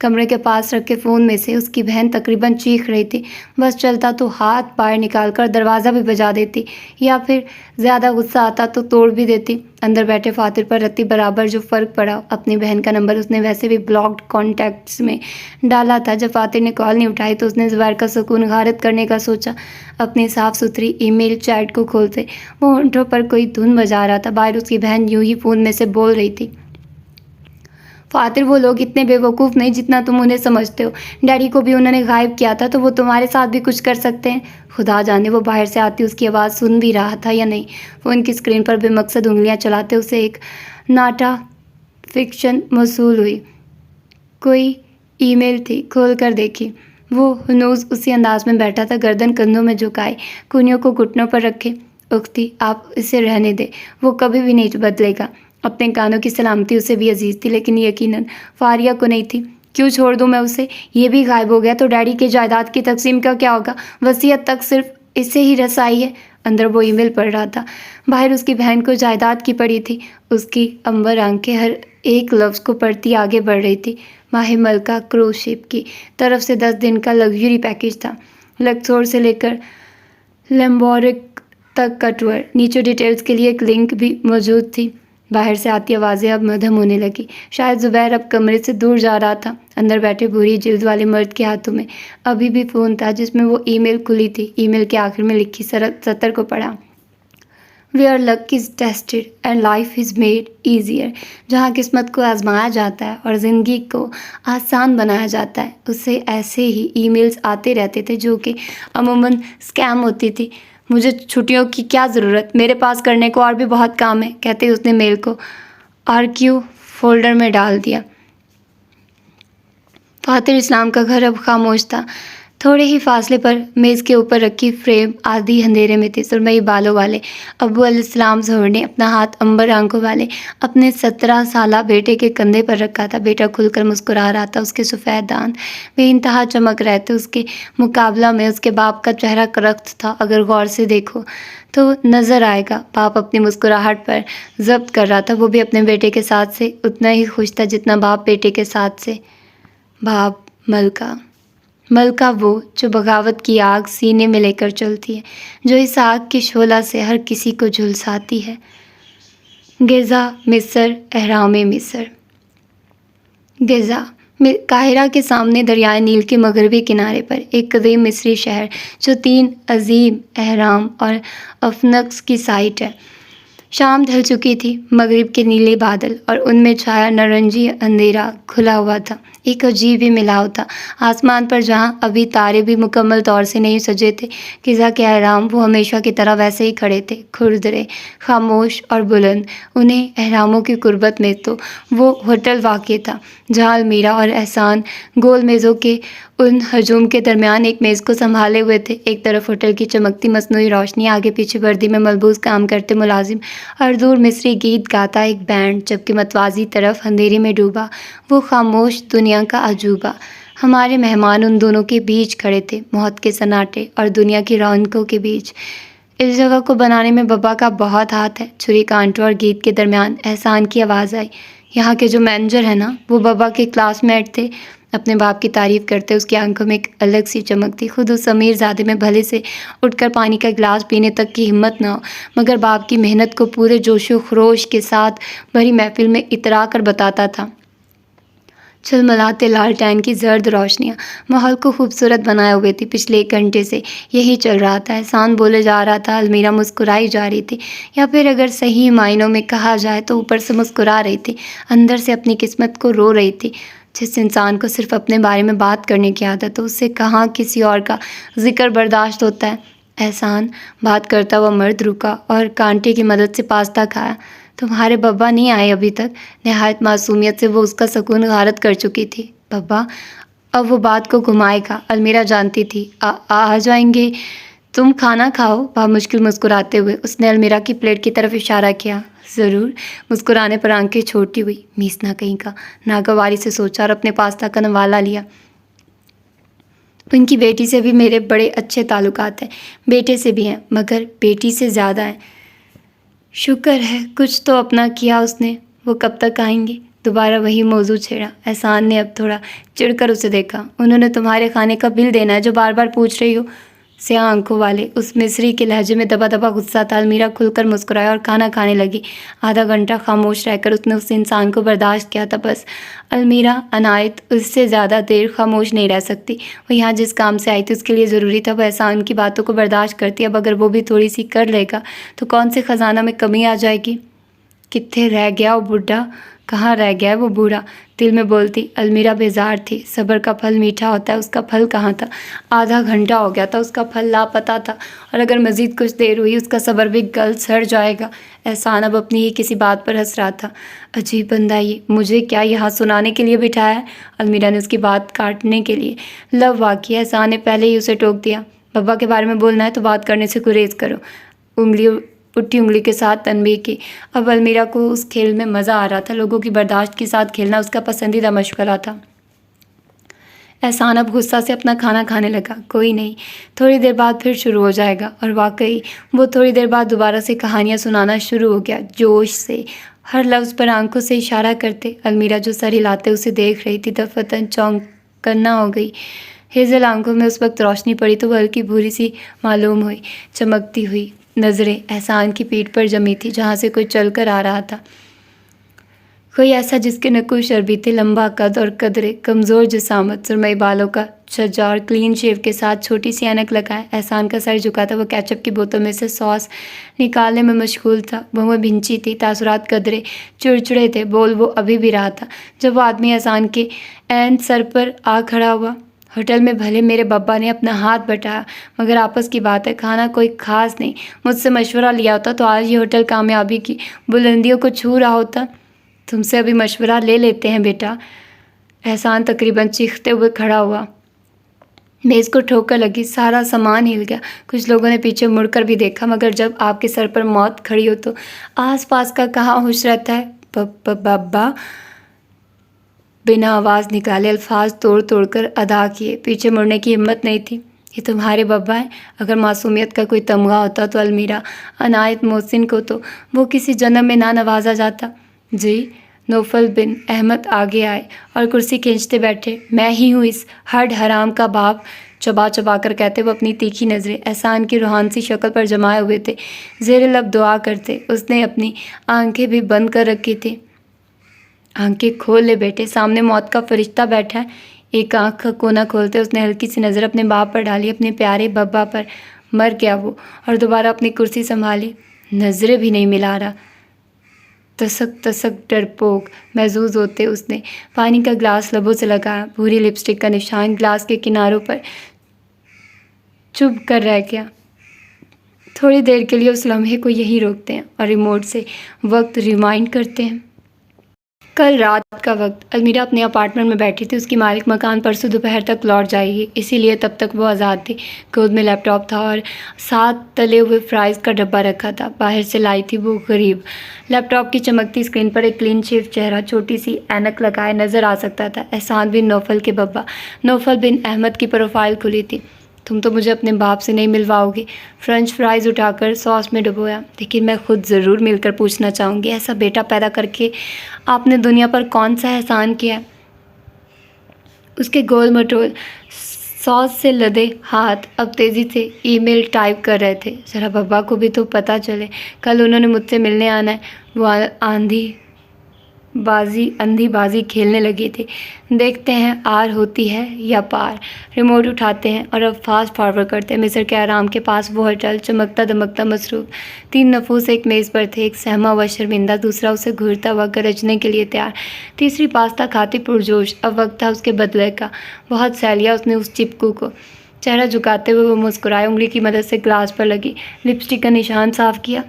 کمرے کے پاس رکھے فون میں سے اس کی بہن تقریباً چیخ رہی تھی۔ بس چلتا تو ہاتھ باہر نکال کر دروازہ بھی بجا دیتی، یا پھر زیادہ غصہ آتا تو توڑ بھی دیتی۔ اندر بیٹھے فاتر پر رتی برابر جو فرق پڑا، اپنی بہن کا نمبر اس نے ویسے بھی بلاکڈ کانٹیکٹس میں ڈالا تھا۔ جب فاتر نے کال نہیں اٹھائی تو اس نے زبیر کا سکون غارت کرنے کا سوچا۔ اپنی صاف ستھری ای میل چیٹ کو کھولتے وہ ہونٹوں پر کوئی دھن بجا رہا تھا۔ باہر اس کی بہن یوں ہی فون میں سے بول رہی تھی، فاتر وہ لوگ اتنے بے وقوف نہیں جتنا تم انہیں سمجھتے ہو۔ ڈیڈی کو بھی انہوں نے غائب کیا تھا تو وہ تمہارے ساتھ بھی کچھ کر سکتے ہیں۔ خدا جانے وہ باہر سے آتی اس کی آواز سن بھی رہا تھا یا نہیں۔ فون کی اسکرین پر بے مقصد انگلیاں چلاتے اسے ایک نوٹیفکیشن موصول ہوئی۔ کوئی ای میل تھی۔ کھول کر دیکھی۔ وہ ہنوز اسی انداز میں بیٹھا تھا، گردن کندھوں میں جھکائے، کونیوں کو گھٹنوں پر رکھے۔ اختی، آپ اسے رہنے دیں، وہ کبھی بھی نہیں بدلے گا۔ اپنے کانوں کی سلامتی اسے بھی عزیز تھی، لیکن یقیناً فاریہ کو نہیں تھی۔ کیوں چھوڑ دوں میں اسے؟ یہ بھی غائب ہو گیا تو ڈیڈی کے جائیداد کی تقسیم کا کیا ہوگا؟ وصیت تک صرف اسے ہی رسائی ہے۔ اندر وہ ای میل پڑھ رہا تھا، باہر اس کی بہن کو جائیداد کی پڑی تھی۔ اس کی امبر آنکھیں ہر ایک لفظ کو پڑھتی آگے بڑھ رہی تھی۔ ماہ ملکہ کروز شپ کی طرف سے 10 دن کا لگژری پیکیج تھا، لکسور سے لے کر لیمبورگ تک کا ٹور۔ نیچے ڈیٹیلز کے لیے ایک لنک بھی موجود تھی۔ باہر سے آتی آوازیں اب مدھم ہونے لگی۔ شاید زبیر اب کمرے سے دور جا رہا تھا۔ اندر بیٹھے بھوری جلد والے مرد کے ہاتھوں میں ابھی بھی فون تھا جس میں وہ ای میل کھلی تھی۔ ای میل کے آخر میں لکھی سطر کو پڑھا، where luck is tested and life is made easier. جہاں قسمت کو آزمایا جاتا ہے اور زندگی کو آسان بنایا جاتا ہے۔ اسے ایسے ہی ای میلز آتے رہتے تھے جو کہ عموماً اسکیم ہوتی تھی۔ مجھے چھٹیوں کی کیا ضرورت، میرے پاس کرنے کو اور بھی بہت کام ہے، کہتے اس نے میل کو آرکیو فولڈر میں ڈال دیا۔ فاتر اسلام کا گھر اب خاموش تھا۔ تھوڑے ہی فاصلے پر میز کے اوپر رکھی فریم آدھی اندھیرے میں تھی۔ سرمئی بالوں والے ابو علیہ السلام ظہور نے اپنا ہاتھ امبر آنکھوں والے اپنے 17 سالہ بیٹے کے کندھے پر رکھا تھا۔ بیٹا کھل کر مسکرا رہا تھا، اس کے سفید دانت بے انتہا چمک رہے تھے۔ اس کے مقابلہ میں اس کے باپ کا چہرہ کرخت تھا۔ اگر غور سے دیکھو تو نظر آئے گا باپ اپنی مسکراہٹ پر ضبط کر رہا تھا۔ وہ بھی اپنے بیٹے کے ساتھ سے اتنا ہی خوش تھا جتنا باپ بیٹے کے ساتھ سے۔ باپ ملکہ وہ جو بغاوت کی آگ سینے میں لے کر چلتی ہے، جو اس آگ کی شعلہ سے ہر کسی کو جھلساتی ہے۔ گزا مصر، اہرام مصر۔ گزا قاہرہ کے سامنے دریائے نیل کے مغربی کنارے پر ایک قدیم مصری شہر جو 3 عظیم اہرام اور افنکس کی سائٹ ہے۔ شام ڈھل چکی تھی، مغرب کے نیلے بادل اور ان میں چھایا نارنجی اندھیرا کھلا ہوا تھا۔ ایک عجیب ہی ملاؤ تھا آسمان پر، جہاں ابھی تارے بھی مکمل طور سے نہیں سجے تھے۔ غزہ کے اہرام وہ ہمیشہ کی طرح ویسے ہی کھڑے تھے، کھردرے، خاموش اور بلند۔ انہیں اہراموں کی قربت میں تو وہ ہوٹل واقع تھا جہاں المیرا اور احسان گول میزوں کے ان ہجوم کے درمیان ایک میز کو سنبھالے ہوئے تھے۔ ایک طرف ہوٹل کی چمکتی مصنوعی روشنی، آگے پیچھے وردی میں ملبوس کام کرتے ملازم، اور دور مصری گیت گاتا ایک بینڈ، جبکہ متوازی طرف اندھیرے میں ڈوبا وہ خاموش دنیا کا عجوبہ۔ ہمارے مہمان ان دونوں کے بیچ کھڑے تھے، موت کے سناٹے اور دنیا کی رونقوں کے بیچ۔ اس جگہ کو بنانے میں بابا کا بہت ہاتھ ہے۔ چھری کانٹوں اور گیت کے درمیان احسان کی آواز آئی، یہاں کے جو مینیجر ہیں نا، وہ بابا کے کلاس میٹ تھے۔ اپنے باپ کی تعریف کرتے اس کی آنکھوں میں ایک الگ سی چمک تھی۔ خود اس امیر زادے میں بھلے سے اٹھ کر پانی کا گلاس پینے تک کی ہمت نہ ہو، مگر باپ کی محنت کو پورے جوش و خروش کے ساتھ بھری محفل میں اترا کر بتاتا تھا۔ جھلملاتے لالٹین کی زرد روشنیاں ماحول کو خوبصورت بنائے ہوئے تھی۔ پچھلے 1 گھنٹے سے یہی چل رہا تھا۔ احسان بولے جا رہا تھا، المیرا مسکرائی جا رہی تھی، یا پھر اگر صحیح معنوں میں کہا جائے تو اوپر سے مسکرا رہی تھی، اندر سے اپنی قسمت کو رو رہی تھی۔ جس انسان کو صرف اپنے بارے میں بات کرنے کی عادت ہو، اس سے کہاں کسی اور کا ذکر برداشت ہوتا ہے۔ احسان بات کرتا ہوا مرد رکا اور کانٹے کی مدد سے پاستہ کھایا۔ تمہارے بابا نہیں آئے ابھی تک؟ نہایت معصومیت سے وہ اس کا سکون غارت کر چکی تھی۔ بابا؟ اب وہ بات کو گھمائے گا۔ المیرا جانتی تھی آ جائیں گے۔ تم کھانا کھاؤ۔ بامشکل مسکراتے ہوئے اس نے المیرا کی پلیٹ کی طرف اشارہ کیا۔ ضرور۔ مسکرانے پر آنکھیں چھوٹی ہوئی، میسنا کہیں کا، ناگواری سے سوچا اور اپنے پاستہ کا نوالا لیا۔ ان کی بیٹی سے بھی میرے بڑے اچھے تعلقات ہیں، بیٹے سے بھی ہیں، مگر بیٹی سے زیادہ ہیں۔ شکر ہے کچھ تو اپنا کیا اس نے۔ وہ کب تک آئیں گے؟ دوبارہ وہی موضوع چھیڑا۔ احسان نے اب تھوڑا چڑھ کر اسے دیکھا۔ انہوں نے تمہارے کھانے کا بل دینا ہے جو بار بار پوچھ رہی ہو؟ سیاہ آنکھوں والے اس مصری کے لہجے میں دبا دبا غصہ تھا۔ المیرا کھل کر مسکرایا اور کھانا کھانے لگی۔ آدھا گھنٹہ خاموش رہ کر اس نے اس انسان کو برداشت کیا تھا بس۔ المیرا عنایت اس سے زیادہ دیر خاموش نہیں رہ سکتی۔ وہ یہاں جس کام سے آئی تھی اس کے لیے ضروری تھا وہ احسان کی باتوں کو برداشت کرتی۔ اب اگر وہ بھی تھوڑی سی کر لے گا تو کون سے خزانہ میں کمی آ جائے گی۔ کتنے رہ گیا وہ بڈھا، کہاں رہ گیا وہ بوڑھا، دل میں بولتی۔ المیرا بیزار تھی۔ صبر کا پھل میٹھا ہوتا ہے، اس کا پھل کہاں تھا؟ آدھا گھنٹہ ہو گیا تھا، اس کا پھل لاپتہ تھا، اور اگر مزید کچھ دیر ہوئی اس کا صبر بھی گل سڑ جائے گا۔ احسان اب اپنی ہی کسی بات پر ہنس رہا تھا۔ عجیب بندہ یہ، مجھے کیا یہاں سنانے کے لیے بٹھایا ہے؟ المیرا نے اس کی بات کاٹنے کے لیے لب واقعی احسان نے پہلے ہی اسے ٹوک دیا۔ بابا کے بارے میں بولنا ہے تو بات کرنے سے گریز کرو۔ اٹھی انگلی کے ساتھ تنبیہ کی۔ اب المیرا کو اس کھیل میں مزہ آ رہا تھا۔ لوگوں کی برداشت کے ساتھ کھیلنا اس کا پسندیدہ مشغلہ تھا۔ احسان اب غصہ سے اپنا کھانا کھانے لگا۔ کوئی نہیں، تھوڑی دیر بعد پھر شروع ہو جائے گا۔ اور واقعی وہ تھوڑی دیر بعد دوبارہ سے کہانیاں سنانا شروع ہو گیا، جوش سے، ہر لفظ پر آنکھوں سے اشارہ کرتے۔ المیرا جو سر ہلاتے اسے دیکھ رہی تھی دفعتاً چونکنا ہو گئی۔ ہیزل آنکھوں میں اس وقت روشنی پڑی تو وہ ہلکی بھوری سی معلوم ہوئی۔ چمکتی ہوئی نظریں احسان کی پیٹھ پر جمی تھی جہاں سے کوئی چل کر آ رہا تھا، کوئی ایسا جس کے نکوش چربیتے، لمبا قد اور قدرے، کمزور جسامت، سرمئی بالوں کا چھجا اور کلین شیو کے ساتھ چھوٹی سی اینک لگائے۔ احسان کا سر جھکا تھا، وہ کیچپ کی بوتل میں سے ساس نکالنے میں مشغول تھا۔ بھویں بھنچی تھی، تاثرات قدرے چڑچڑے تھے، بول وہ ابھی بھی رہا تھا جب وہ آدمی احسان کے عین سر پر آ کھڑا ہوا۔ ہوٹل میں بھلے میرے بابا نے اپنا ہاتھ بٹایا مگر آپس کی بات ہے، کھانا کوئی خاص نہیں۔ مجھ سے مشورہ لیا ہوتا تو آج یہ ہوٹل کامیابی کی بلندیوں کو چھو رہا ہوتا۔ تم سے ابھی مشورہ لے لیتے ہیں بیٹا۔ احسان تقریباً چیختے ہوئے کھڑا ہوا۔ میز کو ٹھوکر لگی، سارا سامان ہل گیا۔ کچھ لوگوں نے پیچھے مڑ کر بھی دیکھا مگر جب آپ کے سر پر موت کھڑی ہو تو آس پاس کا کہاں ہوش رہتا ہے۔ بابا بنا آواز نکالے الفاظ توڑ توڑ کر ادا کیے، پیچھے مڑنے کی ہمت نہیں تھی۔ یہ تمہارے بابا ہیں؟ اگر معصومیت کا کوئی تمغہ ہوتا تو المیرا عنایت محسن کو تو وہ کسی جنم میں نہ نوازا جاتا۔ جی، نوفل بن احمد آگے آئے اور کرسی کھینچتے بیٹھے۔ میں ہی ہوں اس ہڈ حرام کا باپ، چبا چبا کر کہتے وہ اپنی تیکھی نظریں احسان کی روحان سی شکل پر جمائے ہوئے تھے، زیر لب دعا کرتے۔ اس نے اپنی آنکھیں بھی بند کر رکھی تھی۔ آنکھیں کھول لے بیٹے، سامنے موت کا فرشتہ بیٹھا ہے۔ ایک آنکھ کا کونا کھولتے اس نے ہلکی سی نظر اپنے باپ پر ڈالی، اپنے پیارے بابا پر۔ مر گیا وہ، اور دوبارہ اپنی کرسی سنبھالی۔ نظریں بھی نہیں ملا رہا۔ تسک تسک ڈرپوک محظوظ ہوتے اس نے پانی کا گلاس لبوں سے لگایا۔ بھوری لپسٹک کا نشان گلاس کے کناروں پر چبھ کر رہ گیا۔ تھوڑی دیر کے لیے اس لمحے کو یہی روکتے ہیں اور ریموٹ سے وقت ریمائنڈ کرتے ہیں۔ کل رات کا وقت۔ المیرا اپنے اپارٹمنٹ میں بیٹھی تھی۔ اس کی مالک مکان پرسوں دوپہر تک لوٹ جائے گی، اسی لیے تب تک وہ آزاد تھی۔ گود میں لیپ ٹاپ تھا اور ساتھ تلے ہوئے فرائز کا ڈبہ رکھا تھا۔ باہر سے لائی تھی وہ غریب۔ لیپ ٹاپ کی چمکتی اسکرین پر ایک کلین شیو چہرہ چھوٹی سی اینک لگائے نظر آ سکتا تھا۔ احسان بن نوفل کے بابا نوفل بن احمد کی پروفائل کھلی تھی۔ تم تو مجھے اپنے باپ سے نہیں ملواؤ گے۔ فرنچ فرائز اٹھا کر ساس میں ڈبویا۔ لیکن میں خود ضرور مل کر پوچھنا چاہوں گی، ایسا بیٹا پیدا کر کے آپ نے دنیا پر کون سا احسان کیا؟ اس کے گول مٹول ساس سے لدے ہاتھ اب تیزی سے ای میل ٹائپ کر رہے تھے۔ ذرا بابا کو بھی تو پتہ چلے، کل انہوں نے مجھ سے ملنے آنا ہے۔ وہ اندھی بازی کھیلنے لگی تھی۔ دیکھتے ہیں آر ہوتی ہے یا پار۔ ریموٹ اٹھاتے ہیں اور اب فاسٹ فارورڈ کرتے ہیں۔ مصر کے آرام کے پاس وہ ہوٹل چمکتا دمکتا مصروف۔ 3 نفوس ایک میز پر تھے، ایک سہما ہوا شرمندہ، دوسرا اسے گھورتا ہوا گرجنے کے لیے تیار، تیسری پاستا کھاتی پرجوش۔ اب وقت تھا اس کے بدلے کا۔ بہت سہ لیا اس نے اس چپکو کو۔ چہرہ جھکاتے ہوئے وہ مسکرائے، انگلی کی مدد سے گلاس پر لگی لپسٹک کا نشان صاف کیا۔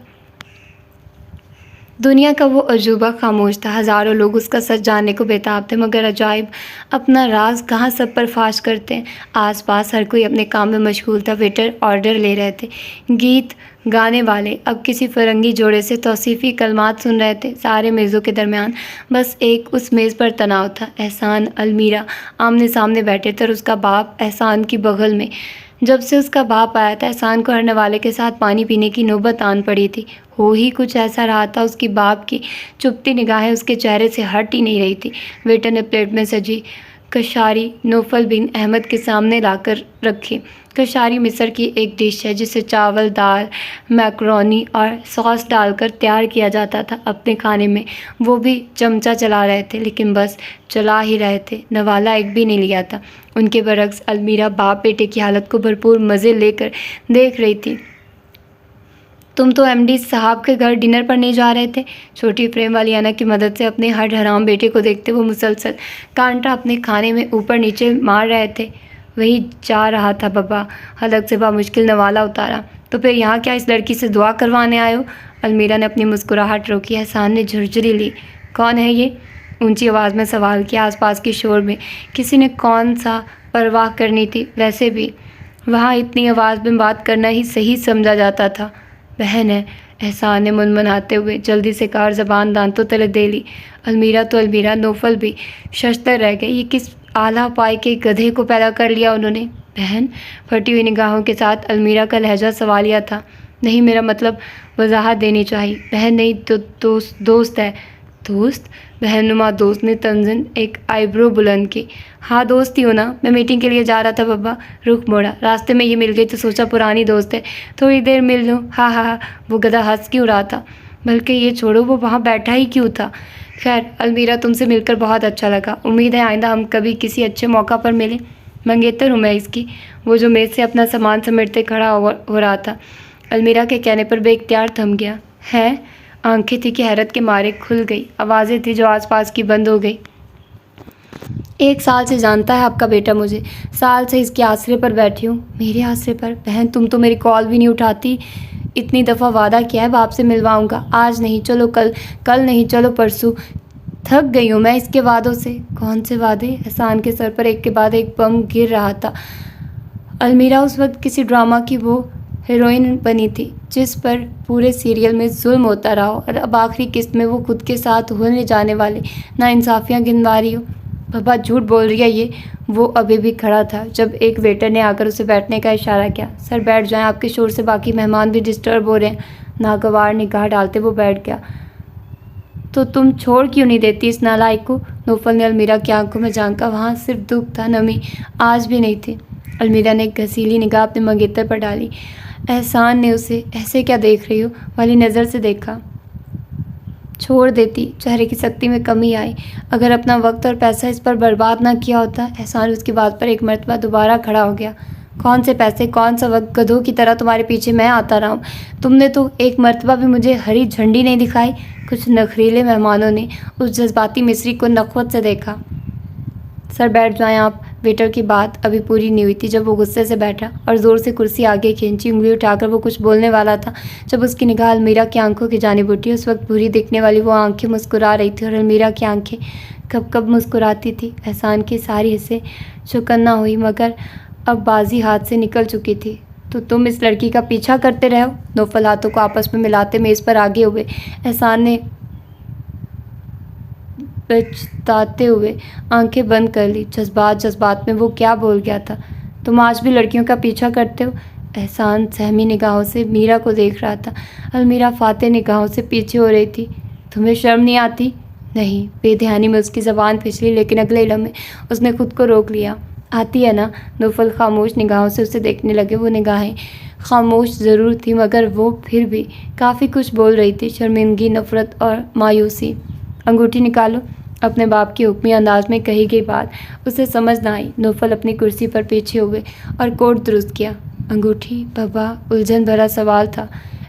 دنیا کا وہ عجوبہ خاموش تھا۔ ہزاروں لوگ اس کا سچ جاننے کو بےتاب تھے مگر عجائب اپنا راز کہاں سب پر فاش کرتے ہیں۔ آس پاس ہر کوئی اپنے کام میں مشغول تھا۔ ویٹر آرڈر لے رہے تھے، گیت گانے والے اب کسی فرنگی جوڑے سے توصیفی کلمات سن رہے تھے۔ سارے میزوں کے درمیان بس ایک اس میز پر تناؤ تھا۔ احسان المیرا آمنے سامنے بیٹھے تھے اور اس کا باپ احسان کی بغل میں جب سے اس کا باپ آیا تھا احسان کو ہر نوالے کے ساتھ پانی پینے کی نوبت آن پڑی تھی۔ ہو ہی کچھ ایسا رہا تھا، اس کی باپ کی چپتی نگاہیں اس کے چہرے سے ہٹ ہی نہیں رہی تھی۔ ویٹر نے پلیٹ میں سجی کشاری نوفل بن احمد کے سامنے لا کر رکھی۔ کشاری مصر کی ایک ڈش ہے جسے چاول، دال، میکرونی اور سوس ڈال کر تیار کیا جاتا تھا اپنے کھانے میں۔ وہ بھی چمچہ چلا رہے تھے، لیکن بس چلا ہی رہے تھے، نوالا ایک بھی نہیں لیا تھا۔ ان کے برعکس المیرا باپ بیٹے کی حالت کو بھرپور مزے لے کر دیکھ رہی تھی۔ تم تو ایم ڈی صاحب کے گھر ڈنر پر نہیں جا رہے تھے؟ چھوٹی فریم والی آنا کی مدد سے اپنے ہر حرام بیٹے کو دیکھتے وہ مسلسل کانٹا اپنے کھانے میں اوپر نیچے مار رہے تھے۔ وہی جا رہا تھا بابا، حلق سے بامشکل نوالا اتارا۔ تو پھر یہاں کیا اس لڑکی سے دعا کروانے آئے ہو؟ المیرا نے اپنی مسکراہٹ روکی۔ احسان نے جھرجھری لی۔ کون ہے یہ؟ اونچی آواز میں سوال کیا۔ آس پاس کے شور میں کسی نے کون سا پرواہ کرنی تھی؟ ویسے بھی وہاں اتنی آواز میں بات کرنا ہی صحیح سمجھا جاتا تھا۔ بہن ہے، احسان نے منمناتے ہوئے جلدی سے کار زبان دانتوں تلے دے لی۔ المیرا تو المیرا، نوفل بھی ششدر رہ گئے۔ یہ کس اعلیٰ پائے کے گدھے کو پیدا کر لیا انہوں نے؟ بہن، پھٹی ہوئی نگاہوں کے ساتھ المیرا کا لہجہ سوالیہ تھا۔ نہیں، میرا مطلب وضاحت دینی چاہیے۔ بہن نہیں تو دوست ہے۔ دوست؟ بہن نما دوست نے تنزن ایک آئی برو بلند کی۔ ہاں دوست ہی ہو نا، میں میٹنگ کے لیے جا رہا تھا بابا، رخ موڑا، راستے میں یہ مل گئی تو سوچا پرانی دوست ہے، تھوڑی دیر مل لوں۔ ہاں ہاں ہاں، وہ گدھا ہنس کیوں رہا تھا؟ بلکہ یہ چھوڑو، وہ وہاں بیٹھا ہی کیوں تھا؟ خیر المیرا، تم سے مل کر بہت اچھا لگا، امید ہے آئندہ ہم کبھی کسی اچھے موقع پر ملیں۔ منگیتر ہوں میں اس کی۔ وہ جو میز سے اپنا سامان سمیٹتے کھڑا ہو رہا تھا المیرا کے کہنے پر بے اختیار تھم گیا۔ ہے؟ آنکھیں تھی کہ حیرت کے مارے کھل گئی، آوازیں تھی جو آس پاس کی بند ہو گئی۔ 1 سال سے جانتا ہے آپ کا بیٹا مجھے، سال سے اس کے آسرے پر بیٹھی ہوں۔ میرے آسرے پر؟ بہن تم تو میری کال بھی نہیں اٹھاتی۔ اتنی دفعہ وعدہ کیا ہے باپ سے ملواؤں گا، آج نہیں چلو کل نہیں چلو پرسوں۔ تھک گئی ہوں میں اس کے وعدوں سے۔ کون سے وعدے؟ احسان کے سر پر ایک کے بعد ایک بم گر رہا تھا۔ المیرا اس وقت کسی ڈرامہ کی وہ ہیروئن بنی تھی جس پر پورے سیریل میں ظلم ہوتا رہا ہو، اور اب آخری قسط میں وہ خود کے ساتھ ہونے جانے والے ناانصافیاں گنوا رہی ہو۔ بابا جھوٹ بول رہی ہے یہ۔ وہ ابھی بھی کھڑا تھا جب ایک ویٹر نے آ کر اسے بیٹھنے کا اشارہ کیا۔ سر بیٹھ جائیں، آپ کے شور سے باقی مہمان بھی ڈسٹرب ہو رہے ہیں۔ ناگوار نگاہ ڈالتے وہ بیٹھ گیا۔ تو تم چھوڑ کیوں نہیں دیتی اس نالائق کو؟ نوفل نے المیرا کی آنکھوں میں جھانکا، وہاں صرف دکھ تھا، نمی آج بھی نہیں تھی۔ المیرا نے ایک گھسیلی نگاہ اپنے منگیتر پر ڈالی۔ احسان نے اسے ایسے کیا دیکھ رہی ہو والی نظر سے دیکھا۔ چھوڑ دیتی، چہرے کی سختی میں کمی آئی۔ اگر اپنا وقت اور پیسہ اس پر برباد نہ کیا ہوتا۔ احسان اس کی بات پر ایک مرتبہ دوبارہ کھڑا ہو گیا۔ کون سے پیسے، کون سا وقت؟ گدھوں کی طرح تمہارے پیچھے میں آتا رہا ہوں، تم نے تو ایک مرتبہ بھی مجھے ہری جھنڈی نہیں دکھائی۔ کچھ نخریلے مہمانوں نے اس جذباتی مصری کو نخوت سے دیکھا۔ سر بیٹھ جائیں آپ۔ ویٹر کی بات ابھی پوری نہیں ہوئی تھی جب وہ غصے سے بیٹھا اور زور سے کرسی آگے کھینچی، انگلی اٹھا کر وہ کچھ بولنے والا تھا جب اس کی نگاہ المیرا کی آنکھوں کی جانب اٹھی۔ اس وقت بری دکھنے والی وہ آنکھیں مسکرا رہی تھی اور المیرا کی آنکھیں کب کب مسکراتی تھی۔ احسان کی ساری حصیں چکنا ہوئی، مگر اب بازی ہاتھ سے نکل چکی تھی۔ تو تم اس لڑکی کا پیچھا کرتے رہو؟ نوفل ہاتھوں کو آپس میں ملاتے میز پر آگے ہوئے۔ احسان نے پچھتاتے ہوئے آنکھیں بند کر لی۔ جذبات میں وہ کیا بول گیا تھا؟ تم آج بھی لڑکیوں کا پیچھا کرتے ہو؟ احسان سہمی نگاہوں سے میرا کو دیکھ رہا تھا۔ المیرا فاتح نگاہوں سے پیچھے ہو رہی تھی۔ تمہیں شرم نہیں آتی؟ نہیں، بے دھیانی میں اس کی زبان پھسلی، لیکن اگلے لمحے اس نے خود کو روک لیا۔ آتی ہے نا؟ نوفل خاموش نگاہوں سے اسے دیکھنے لگے۔ وہ نگاہیں خاموش ضرور تھی، مگر وہ پھر بھی کافی کچھ بول رہی تھی، شرمندگی، نفرت اور مایوسی۔ انگوٹھی نکالو۔ اپنے باپ کی حکمی انداز میں کہی گئی بات اسے سمجھ نہ آئی۔ نوفل اپنی کرسی پر پیچھے ہوئے اور کوٹ درست کیا۔ انگوٹھی؟ بابا، الجھن بھرا سوال تھا۔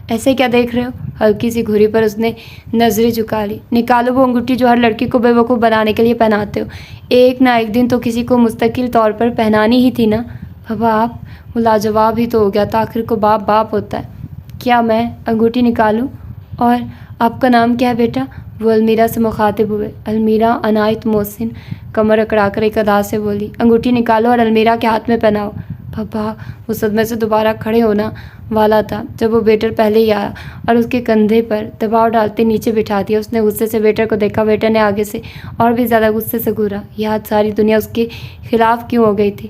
ایسے کیا دیکھ رہے ہو؟ ہلکی سی گھوری پر اس نے نظریں جھکا لی۔ نکالو وہ انگوٹھی جو ہر لڑکی کو بے وقوف بنانے کے لیے پہناتے ہو۔ ایک نہ ایک دن تو کسی کو مستقل طور پر پہنانی ہی تھی نا۔ بابا آپ؟ وہ لاجواب ہی تو ہو گیا تھا، آخر کو باپ باپ ہوتا ہے۔ کیا میں انگوٹھی نکالوں؟ اور آپ کا نام کیا ہے بیٹا؟ وہ المیرا سے مخاطب ہوئے۔ المیرا عنایت محسن، کمر اکڑا کر ایک ادا سے بولی۔ انگوٹھی نکالو اور المیرا کے ہاتھ میں پہناؤ۔ بابا، وہ صدمے سے دوبارہ کھڑے ہونا والا تھا جب وہ ویٹر پہلے ہی آیا اور اس کے کندھے پر دباؤ ڈالتے نیچے بٹھا دیا۔ اس نے غصے سے ویٹر کو دیکھا۔ ویٹر نے آگے سے اور بھی زیادہ غصے سے گھورا۔ یہ آج ساری دنیا اس کے خلاف کیوں ہو گئی تھی؟